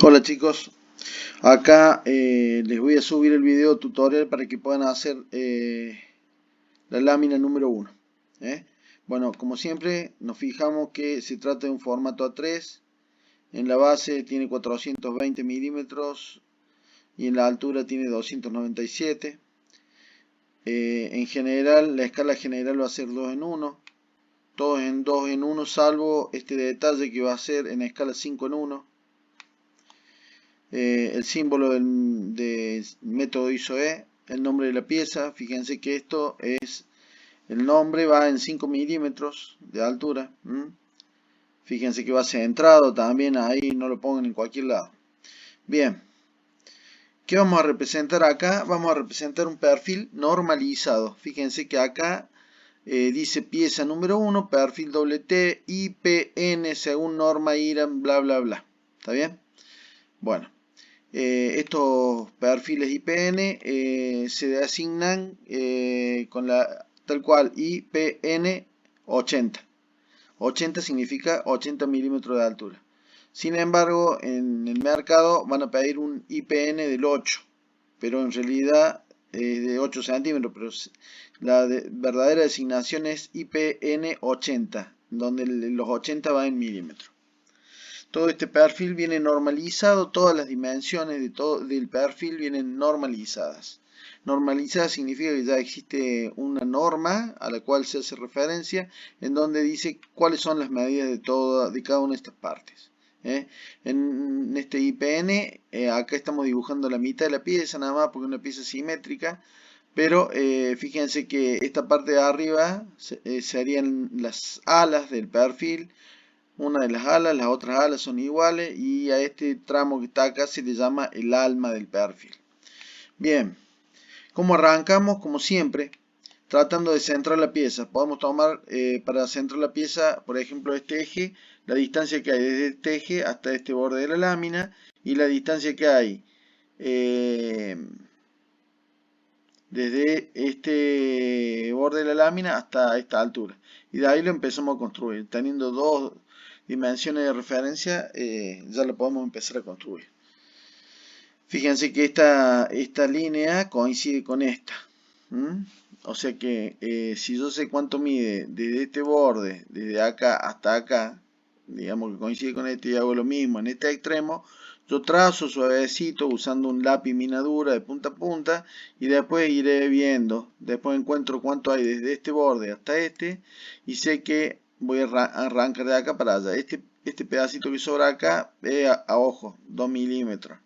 Hola chicos, acá les voy a subir el video tutorial para que puedan hacer la lámina número 1. Bueno, como siempre nos fijamos que se trata de un formato A3, en la base tiene 420 milímetros y en la altura tiene 297. En general, la escala general va a ser 2 en 1, todos en 2 en 1 salvo este detalle que va a ser en escala 5 en 1. El símbolo del método ISOE, el nombre de la pieza. Fíjense que esto es, el nombre va en 5 milímetros de altura. Fíjense que va centrado también, ahí no lo pongan en cualquier lado. Bien, ¿qué vamos a representar acá? Vamos a representar un perfil normalizado. Fíjense que acá dice pieza número 1, perfil WT, IPN según norma IRAM, bla bla bla. ¿Está bien? Bueno. Estos perfiles IPN se asignan con la tal cual IPN 80. 80 significa 80 milímetros de altura. Sin embargo, en el mercado van a pedir un IPN del 8, pero en realidad es de 8 centímetros, pero la verdadera designación es IPN 80, donde los 80 van en milímetros. Todo este perfil viene normalizado, todas las dimensiones del perfil vienen normalizadas. Normalizada significa que ya existe una norma a la cual se hace referencia en donde dice cuáles son las medidas de cada una de estas partes. En este IPN, acá estamos dibujando la mitad de la pieza nada más porque es una pieza simétrica, pero fíjense que esta parte de arriba serían las alas del perfil. Una de las las otras alas son iguales y a este tramo que está acá se le llama el alma del perfil. Bien, ¿cómo arrancamos? Como siempre, tratando de centrar la pieza. Podemos tomar para centrar la pieza, por ejemplo, este eje, la distancia que hay desde este eje hasta este borde de la lámina y la distancia que hay desde este borde de la lámina hasta esta altura. Y de ahí lo empezamos a construir. Teniendo dos dimensiones de referencia, ya lo podemos empezar a construir. Fíjense que esta línea coincide con esta. O sea que si yo sé cuánto mide desde este borde, desde acá hasta acá, digamos que coincide con este y hago lo mismo en este extremo, yo trazo suavecito usando un lápiz minadura de punta a punta y después iré viendo, después encuentro cuánto hay desde este borde hasta este y sé que voy a arrancar de acá para allá. Este pedacito que sobra acá es a ojo, 2 milímetros.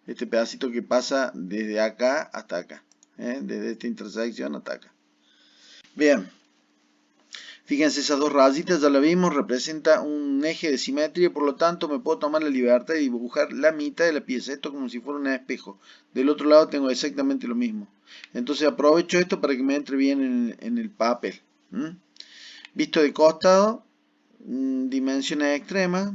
Este pedacito que pasa desde acá hasta acá, desde esta intersección hasta acá. Bien. Fíjense, esas dos rayitas ya la vimos, representa un eje de simetría, por lo tanto me puedo tomar la libertad de dibujar la mitad de la pieza, esto como si fuera un espejo. Del otro lado tengo exactamente lo mismo. Entonces aprovecho esto para que me entre bien en el papel. Visto de costado, dimensiones extremas.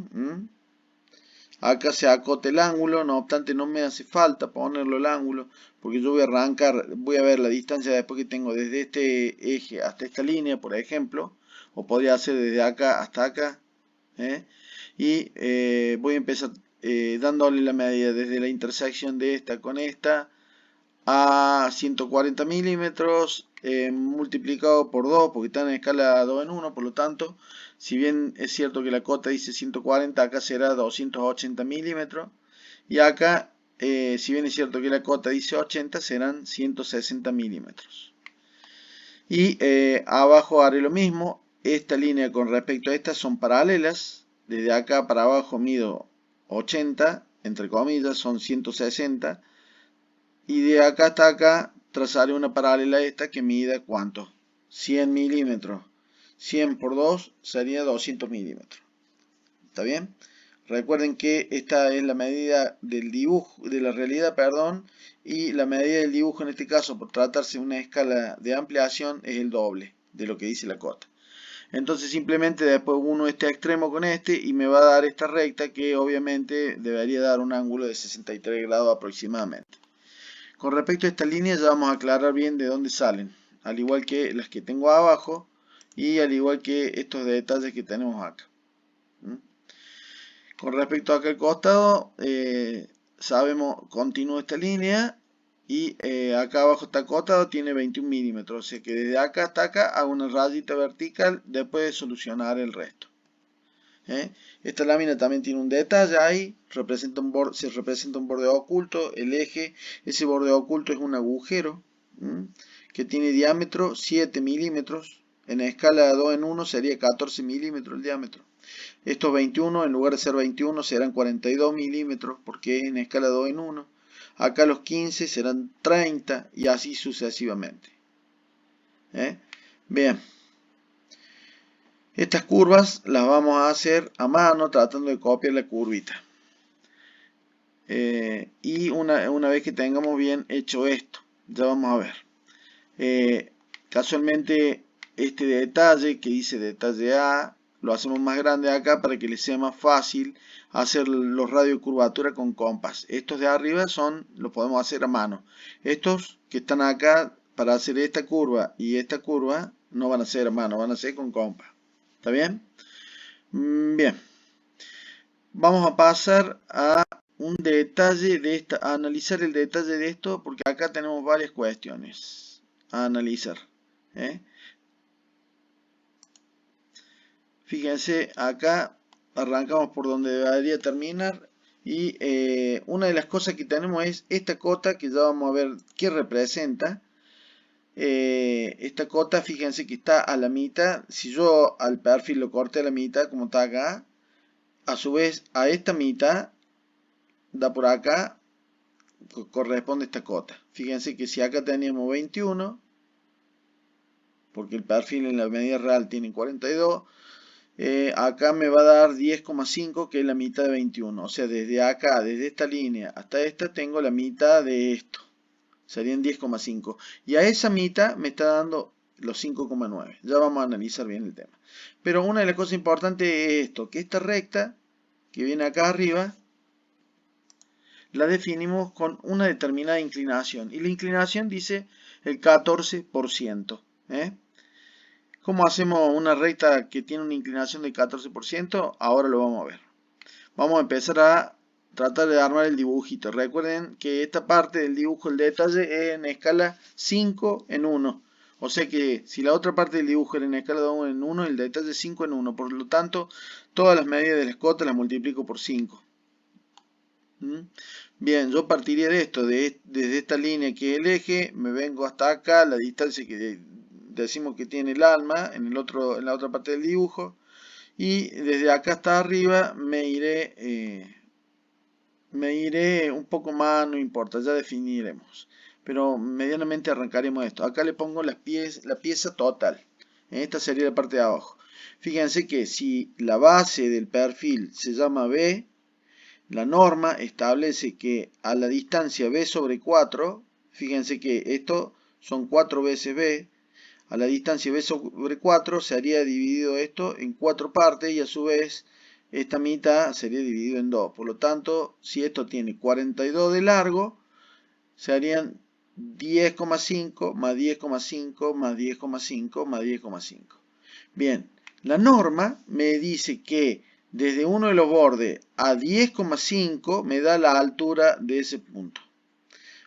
Acá se acota el ángulo, no obstante no me hace falta ponerlo el ángulo, porque yo voy a arrancar, voy a ver la distancia después que tengo desde este eje hasta esta línea, por ejemplo, o podría ser desde acá hasta acá, y voy a empezar dándole la medida desde la intersección de esta con esta a 140 milímetros multiplicado por 2 porque está en escala 2 en 1, por lo tanto, si bien es cierto que la cota dice 140, acá será 280 milímetros y acá, si bien es cierto que la cota dice 80, serán 160 milímetros. Y abajo haré lo mismo, esta línea con respecto a esta son paralelas, desde acá para abajo mido 80, entre comillas, son 160, y de acá hasta acá trazaré una paralela a esta que mida ¿cuánto? 100 milímetros. 100 por 2 sería 200 milímetros. ¿Está bien? Recuerden que esta es la medida del dibujo, de la realidad, perdón, y la medida del dibujo en este caso, por tratarse de una escala de ampliación, es el doble de lo que dice la cota. Entonces simplemente después uno este extremo con este y me va a dar esta recta que obviamente debería dar un ángulo de 63 grados aproximadamente. Con respecto a esta línea ya vamos a aclarar bien de dónde salen, al igual que las que tengo abajo y al igual que estos detalles que tenemos acá. Con respecto a aquel costado, sabemos, continúa esta línea y acá abajo está acotado, tiene 21 milímetros. O sea que desde acá hasta acá hago una rayita vertical después de solucionar el resto. Esta lámina también tiene un detalle ahí, se representa un borde oculto, el eje, ese borde oculto es un agujero que tiene diámetro 7 milímetros, en escala de 2 en 1 sería 14 milímetros el diámetro. Estos 21 en lugar de ser 21 serán 42 milímetros porque es en escala de 2 en 1. Acá los 15 serán 30 y así sucesivamente. Bien. Estas curvas las vamos a hacer a mano tratando de copiar la curvita. Y una vez que tengamos bien hecho esto, ya vamos a ver. Casualmente este detalle que dice detalle A, lo hacemos más grande acá para que les sea más fácil hacer los radios de curvatura con compás. Estos de arriba los podemos hacer a mano. Estos que están acá para hacer esta curva y esta curva no van a ser a mano, van a ser con compás. ¿Está bien? Bien. Vamos a pasar a un detalle de esta, a analizar el detalle de esto, porque acá tenemos varias cuestiones a analizar. Fíjense, acá arrancamos por donde debería terminar. Y una de las cosas que tenemos es esta cota, que ya vamos a ver qué representa. Esta cota, fíjense que está a la mitad. Si yo al perfil lo corté a la mitad, como está acá, a su vez a esta mitad, da por acá, corresponde esta cota. Fíjense que si acá teníamos 21, porque el perfil en la medida real tiene 42, acá me va a dar 10,5, que es la mitad de 21. O sea, desde acá, desde esta línea hasta esta, tengo la mitad de esto. Serían 10,5. Y a esa mitad me está dando los 5,9. Ya vamos a analizar bien el tema. Pero una de las cosas importantes es esto, que esta recta que viene acá arriba, la definimos con una determinada inclinación. Y la inclinación dice el 14%. ¿Cómo hacemos una recta que tiene una inclinación del 14%? Ahora lo vamos a ver. Vamos a empezar a tratar de armar el dibujito. Recuerden que esta parte del dibujo, el detalle, es en escala 5 en 1. O sea que si la otra parte del dibujo era en escala de 1 en 1, el detalle es 5 en 1. Por lo tanto, todas las medidas de las cotas las multiplico por 5. Bien, yo partiría de esto, desde esta línea que es el eje, me vengo hasta acá, la distancia que decimos que tiene el alma en la otra parte del dibujo, y desde acá hasta arriba me iré un poco más, no importa, ya definiremos, pero medianamente arrancaremos esto. Acá le pongo la pieza total, esta sería la parte de abajo. Fíjense que si la base del perfil se llama B, la norma establece que a la distancia b sobre 4, fíjense que esto son 4 veces b, a la distancia b sobre 4 se haría dividido esto en 4 partes y a su vez esta mitad sería dividido en 2. Por lo tanto, si esto tiene 42 de largo, se harían 10,5 más 10,5 más 10,5 más 10,5. Bien, la norma me dice que desde uno de los bordes a 10,5 me da la altura de ese punto.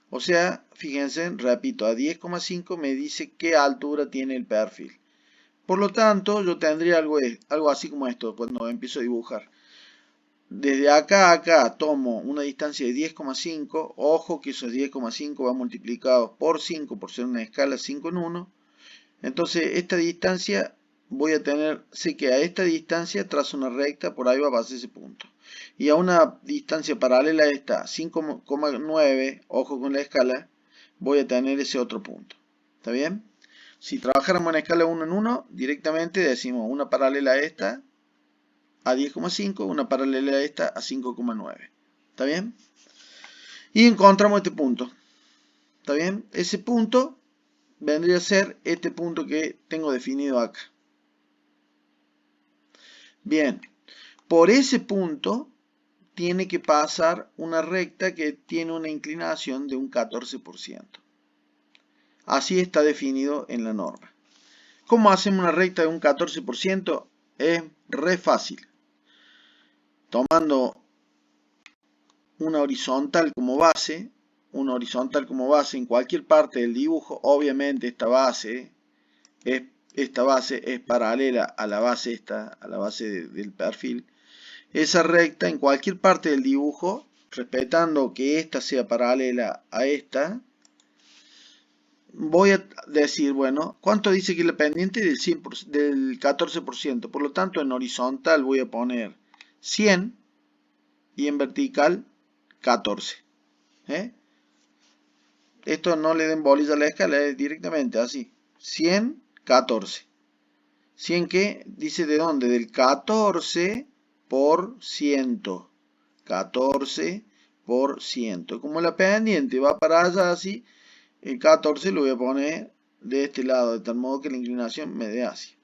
O sea, fíjense, repito, a 10,5 me dice qué altura tiene el perfil. Por lo tanto, yo tendría algo así como esto cuando empiezo a dibujar. Desde acá a acá tomo una distancia de 10,5. Ojo que esos 10,5 va multiplicado por 5 por ser una escala 5 en 1. Entonces, esta distancia sé que a esta distancia trazo una recta, por ahí va a pasar ese punto. Y a una distancia paralela a esta, 5,9, ojo con la escala, voy a tener ese otro punto. ¿Está bien? Si trabajáramos en escala 1 en 1, directamente decimos una paralela a esta a 10,5, una paralela a esta a 5,9. ¿Está bien? Y encontramos este punto. ¿Está bien? Ese punto vendría a ser este punto que tengo definido acá. Bien, por ese punto tiene que pasar una recta que tiene una inclinación de un 14%. Así está definido en la norma. ¿Cómo hacemos una recta de un 14%? Es re fácil. tomando una horizontal como base en cualquier parte del dibujo. Obviamente esta base es paralela a la base del perfil. Esa recta en cualquier parte del dibujo, respetando que esta sea paralela a esta, voy a decir, bueno, ¿cuánto dice que la pendiente? Del 100%, del 14%. Por lo tanto, en horizontal voy a poner 100 y en vertical 14. Esto no le den bolilla a la escala, es directamente así. 100, 14. 100 que dice de dónde, del 14%. 14%. Como la pendiente va para allá así, el 14 lo voy a poner de este lado, de tal modo que la inclinación me dé así.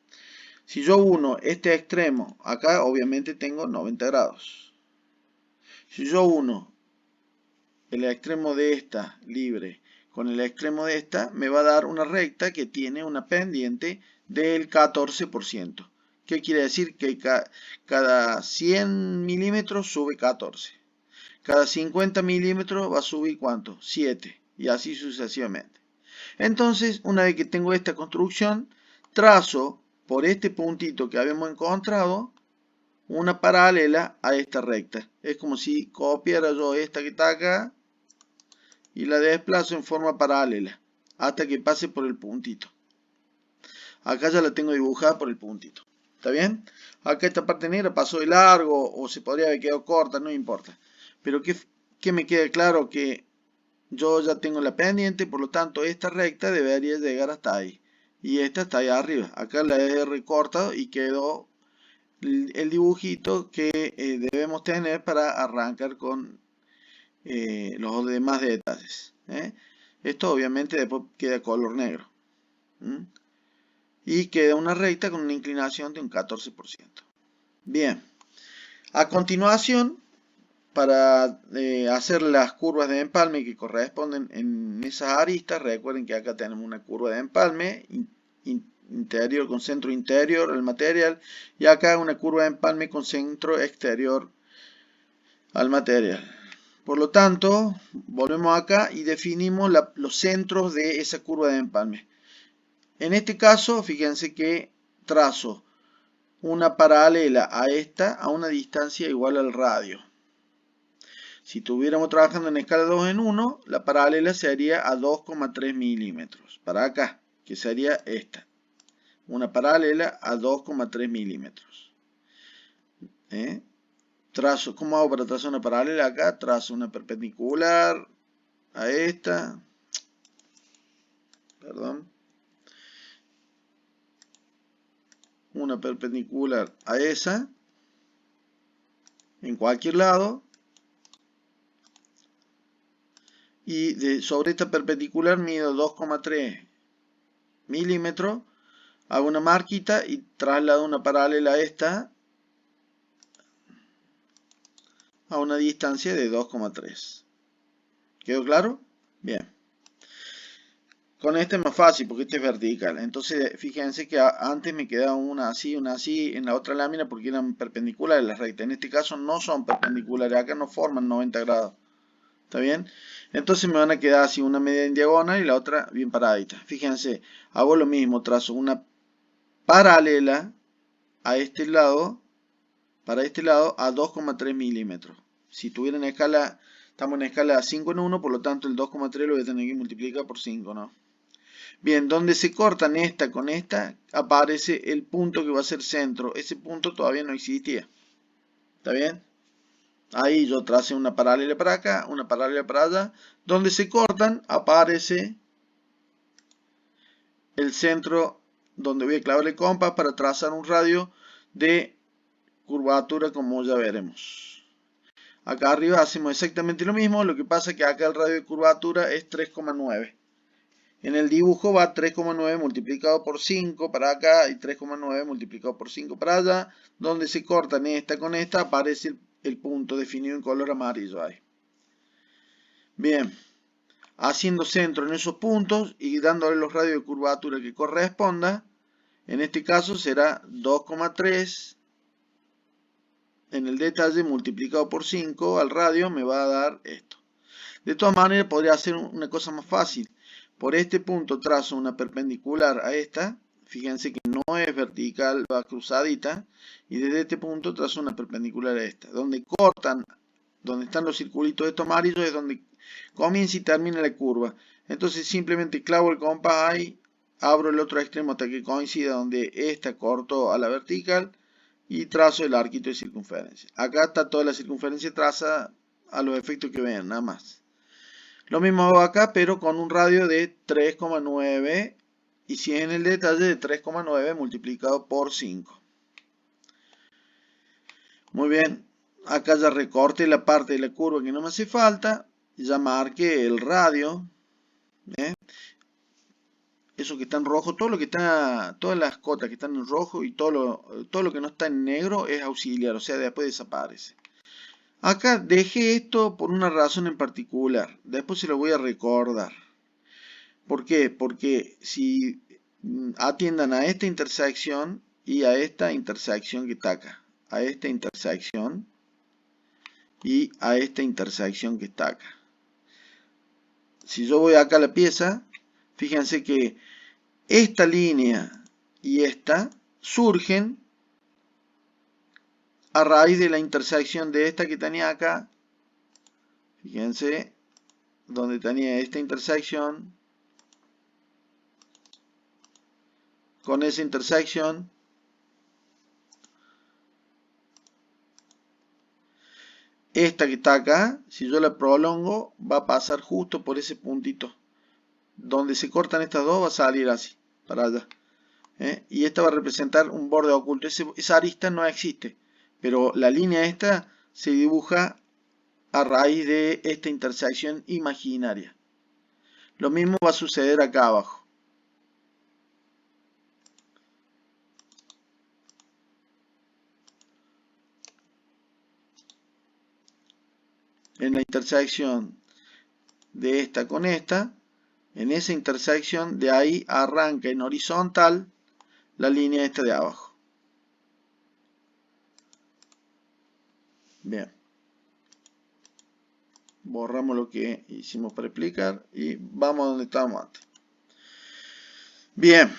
Si yo uno este extremo, acá obviamente tengo 90 grados. Si yo uno el extremo de esta libre con el extremo de esta, me va a dar una recta que tiene una pendiente del 14%. ¿Qué quiere decir? Que cada 100 milímetros sube 14. Cada 50 milímetros va a subir ¿cuánto? 7. Y así sucesivamente. Entonces, una vez que tengo esta construcción, trazo por este puntito que habíamos encontrado una paralela a esta recta. Es como si copiara yo esta que está acá y la desplazo en forma paralela hasta que pase por el puntito. Acá ya la tengo dibujada por el puntito. ¿Está bien? Acá esta parte negra pasó de largo o se podría haber quedado corta, no importa. Pero que me quede claro que yo ya tengo la pendiente, por lo tanto esta recta debería llegar hasta ahí. Y esta está ahí arriba. Acá la he recortado y quedó el dibujito que debemos tener para arrancar con los demás detalles. Esto obviamente después queda color negro. Y queda una recta con una inclinación de un 14%. Bien. A continuación, para hacer las curvas de empalme que corresponden en esas aristas, recuerden que acá tenemos una curva de empalme interior con centro interior al material y acá una curva de empalme con centro exterior al material. Por lo tanto, volvemos acá y definimos los centros de esa curva de empalme. En este caso, fíjense que trazo una paralela a esta a una distancia igual al radio. Si estuviéramos trabajando en escala 2 en 1, la paralela sería a 2,3 milímetros. Para acá, que sería esta. Una paralela a 2,3 milímetros. Trazo, ¿cómo hago para trazar una paralela acá? Trazo una perpendicular a esta. Perdón. Una perpendicular a esa. En cualquier lado. Y sobre esta perpendicular mido 2,3 milímetros. Hago una marquita y traslado una paralela a esta a una distancia de 2,3. ¿Quedó claro? Bien. Con este es más fácil porque este es vertical. Entonces fíjense que antes me quedaba una así en la otra lámina porque eran perpendiculares las rectas. En este caso no son perpendiculares, acá no forman 90 grados. ¿Está bien? Entonces me van a quedar así una media en diagonal y la otra bien paradita. Fíjense, hago lo mismo, trazo una paralela a este lado, para este lado a 2,3 milímetros. Si tuviera en escala, estamos en escala 5 en 1, por lo tanto el 2,3 lo voy a tener que multiplicar por 5, ¿no? Bien, donde se cortan esta con esta, aparece el punto que va a ser centro. Ese punto todavía no existía. ¿Está bien? Ahí yo tracé una paralela para acá, una paralela para allá. Donde se cortan, aparece el centro donde voy a clavar el compás para trazar un radio de curvatura, como ya veremos. Acá arriba hacemos exactamente lo mismo, lo que pasa es que acá el radio de curvatura es 3,9. En el dibujo va 3,9 multiplicado por 5 para acá y 3,9 multiplicado por 5 para allá. Donde se cortan esta con esta aparece el punto definido en color amarillo ahí. Bien, haciendo centro en esos puntos y dándole los radios de curvatura que corresponda. En este caso será 2,3 en el detalle multiplicado por 5 al radio me va a dar esto. De todas maneras podría hacer una cosa más fácil. Por este punto trazo una perpendicular a esta. Fíjense que no es vertical, va cruzadita. Y desde este punto trazo una perpendicular a esta. Donde cortan, donde están los circulitos estos amarillos, es donde comienza y termina la curva. Entonces simplemente clavo el compás ahí, abro el otro extremo hasta que coincida donde esta cortó a la vertical y trazo el arquito de circunferencia. Acá está toda la circunferencia trazada a los efectos que vean, nada más. Lo mismo hago acá, pero con un radio de 3,9 y si es en el detalle de 3,9 multiplicado por 5. Muy bien, acá ya recorté la parte de la curva que no me hace falta, ya marqué el radio. Eso que está en rojo, todo lo que está, todas las cotas que están en rojo y todo lo que no está en negro es auxiliar, o sea, después desaparece. Acá dejé esto por una razón en particular, después se lo voy a recordar. ¿Por qué? Porque si atiendan a esta intersección y a esta intersección que está acá, a esta intersección y a esta intersección que está acá. Si yo voy acá a la pieza, fíjense que esta línea y esta surgen a raíz de la intersección de esta que tenía acá. Fíjense, donde tenía esta intersección con esa intersección. Esta que está acá, si yo la prolongo, va a pasar justo por ese puntito. Donde se cortan estas dos va a salir así, para allá. Y esta va a representar un borde oculto. Esa arista no existe, pero la línea esta se dibuja a raíz de esta intersección imaginaria. Lo mismo va a suceder acá abajo. En la intersección de esta con esta, en esa intersección de ahí arranca en horizontal la línea esta de abajo. Bien. Borramos lo que hicimos para explicar y vamos a donde estábamos antes. Bien.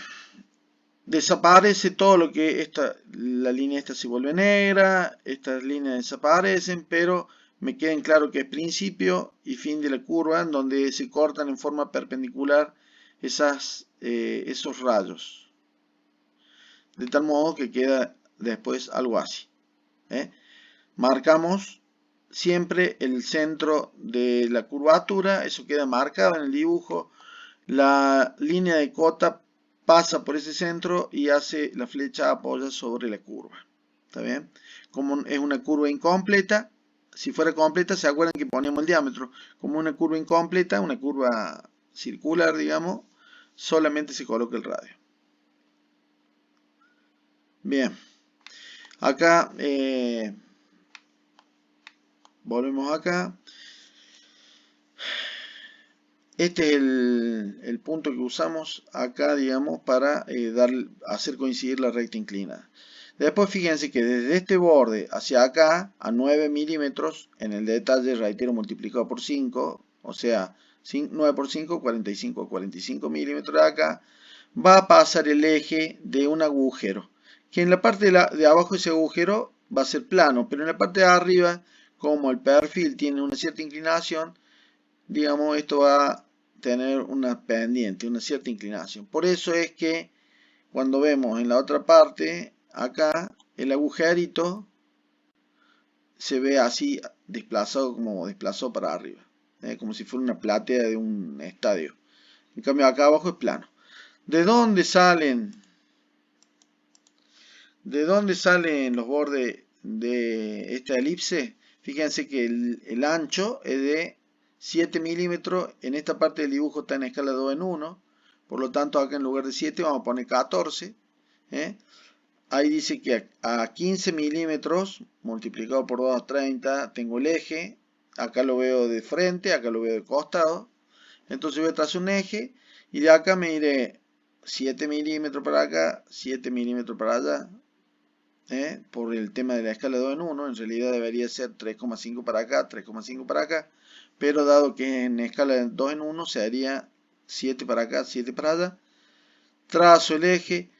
Desaparece todo lo que la línea esta se vuelve negra, estas líneas desaparecen, pero me queda en claro que es principio y fin de la curva en donde se cortan en forma perpendicular esos rayos. De tal modo que queda después algo así. Marcamos siempre el centro de la curvatura, eso queda marcado en el dibujo. La línea de cota pasa por ese centro y hace la flecha apoya sobre la curva. ¿Está bien? Como es una curva incompleta, si fuera completa, se acuerdan que poníamos el diámetro. Como una curva incompleta, una curva circular, digamos, solamente se coloca el radio. Bien. Acá, volvemos acá. Este es el punto que usamos acá, digamos, para hacer coincidir la recta inclinada. Después fíjense que desde este borde hacia acá, a 9 milímetros, en el detalle, reitero, multiplicado por 5, o sea, 9 por 5, 45, 45 milímetros de acá, va a pasar el eje de un agujero, que en la parte de abajo de ese agujero va a ser plano, pero en la parte de arriba, como el perfil tiene una cierta inclinación, digamos, esto va a tener una pendiente, una cierta inclinación. Por eso es que cuando vemos en la otra parte, acá, el agujerito se ve así desplazado, como desplazado para arriba, como si fuera una platea de un estadio. En cambio acá abajo es plano. ¿De dónde salen los bordes de esta elipse? Fíjense que el ancho es de 7 milímetros, en esta parte del dibujo está en escala 2 en 1, por lo tanto acá en lugar de 7 vamos a poner 14. Ahí dice que a 15 milímetros multiplicado por 2, 30, tengo el eje, acá lo veo de frente, acá lo veo de costado, entonces voy a trazar un eje y de acá me iré 7 milímetros para acá, 7 milímetros para allá, por el tema de la escala 2 en 1, en realidad debería ser 3,5 para acá, 3,5 para acá, pero dado que en escala 2 en 1 se haría 7 para acá, 7 para allá. Trazo el eje,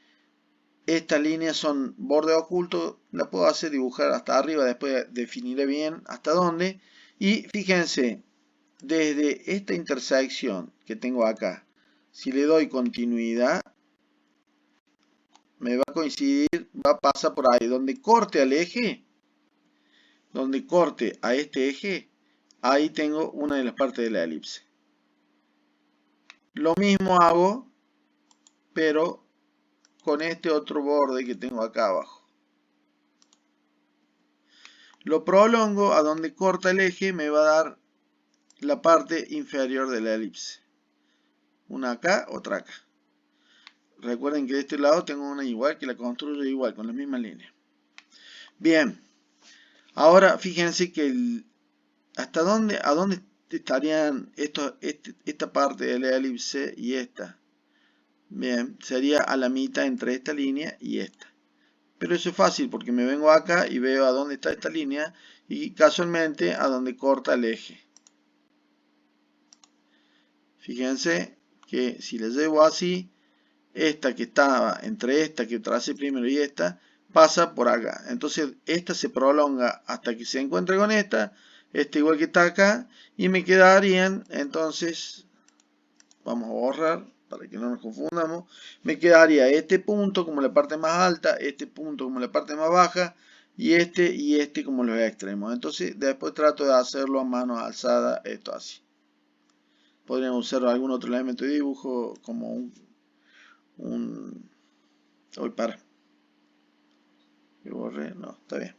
estas líneas son borde oculto, la puedo hacer dibujar hasta arriba, después definiré bien hasta dónde. Y fíjense, desde esta intersección que tengo acá, si le doy continuidad, me va a coincidir, va a pasar por ahí, donde corte al eje, donde corte a este eje, ahí tengo una de las partes de la elipse. Lo mismo hago, pero con este otro borde que tengo acá abajo. Lo prolongo a donde corta el eje, me va a dar la parte inferior de la elipse. Una acá, otra acá. Recuerden que de este lado tengo una igual, que la construyo igual, con la misma línea. Bien. Ahora fíjense que hasta dónde, a dónde estarían esta parte de la elipse y esta. Bien, sería a la mitad entre esta línea y esta. Pero eso es fácil porque me vengo acá y veo a dónde está esta línea y casualmente a dónde corta el eje. Fíjense que si le llevo así, esta que estaba entre esta que tracé primero y esta, pasa por acá. Entonces esta se prolonga hasta que se encuentre con esta igual que está acá, y me quedarían, entonces, vamos a borrar para que no nos confundamos, me quedaría este punto como la parte más alta, este punto como la parte más baja, y este como los extremos. Entonces después trato de hacerlo a mano alzada, esto así. Podríamos usar algún otro elemento de dibujo como hoy para que borre, no, está bien.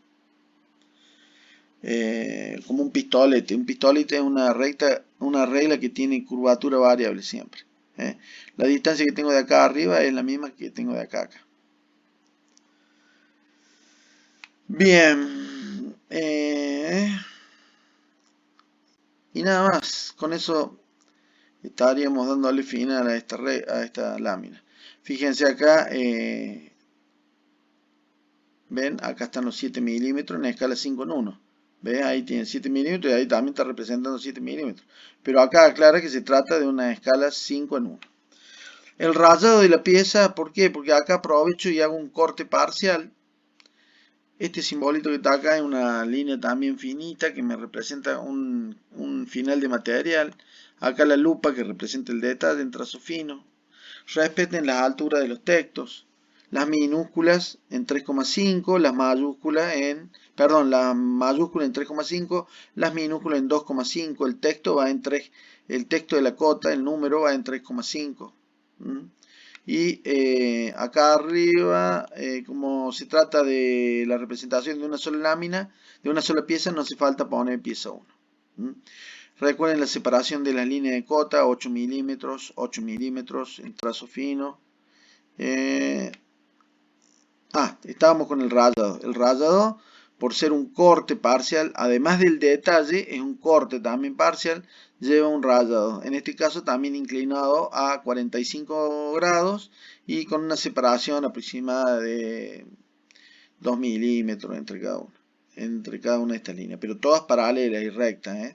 Como un pistolete. Un pistolete es una regla que tiene curvatura variable siempre. La distancia que tengo de acá arriba es la misma que tengo de acá a acá. Bien. Y nada más. Con eso estaríamos dándole final a esta lámina. Fíjense acá. Ven, acá están los 7 milímetros en escala 5 en 1. ¿Ve? Ahí tiene 7 milímetros y ahí también está representando 7 milímetros. Pero acá aclara que se trata de una escala 5 en 1. El rayado de la pieza, ¿por qué? Porque acá aprovecho y hago un corte parcial. Este simbolito que está acá es una línea también finita que me representa un final de material. Acá la lupa que representa el detalle en trazo fino. Respeten las alturas de los textos. Las minúsculas en 3,5, las mayúsculas en 3,5, las minúsculas en 2,5, el texto va en 3, el texto de la cota, el número va en 3,5. Y acá arriba, como se trata de la representación de una sola lámina, de una sola pieza, no hace falta poner pieza 1. Recuerden la separación de las líneas de cota, 8 milímetros en trazo fino. Estábamos con el rayado. El rayado, por ser un corte parcial, además del detalle, es un corte también parcial, lleva un rayado. En este caso también inclinado a 45 grados y con una separación aproximada de 2 milímetros entre cada una de estas líneas, pero todas paralelas y rectas.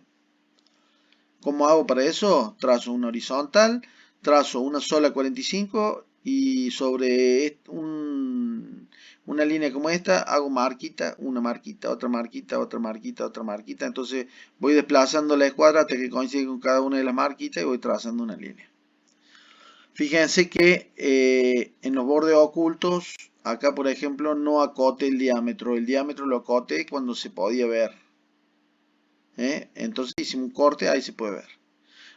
¿Cómo hago para eso? Trazo una horizontal, trazo una sola 45 y sobre una línea como esta hago marquita, una marquita, otra marquita, otra marquita, otra marquita. Entonces voy desplazando la escuadra hasta que coincide con cada una de las marquitas y voy trazando una línea. Fíjense que en los bordes ocultos, acá por ejemplo no acote el diámetro lo acote cuando se podía ver. Entonces hicimos un corte, ahí se puede ver.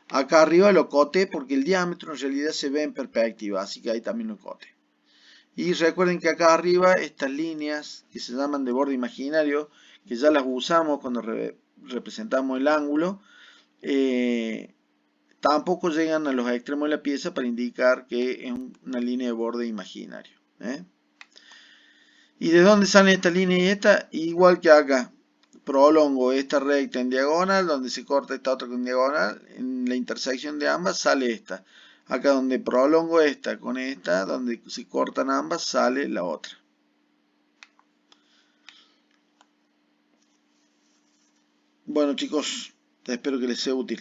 Acá arriba lo coté porque el diámetro en realidad se ve en perspectiva, así que ahí también lo coté. Y recuerden que acá arriba estas líneas que se llaman de borde imaginario, que ya las usamos cuando representamos el ángulo, tampoco llegan a los extremos de la pieza para indicar que es una línea de borde imaginario. ¿Y de dónde salen esta línea y esta? Igual que acá. Prolongo esta recta en diagonal, donde se corta esta otra con diagonal, en la intersección de ambas sale esta. Acá donde prolongo esta con esta, donde se cortan ambas, sale la otra. Bueno chicos, espero que les sea útil.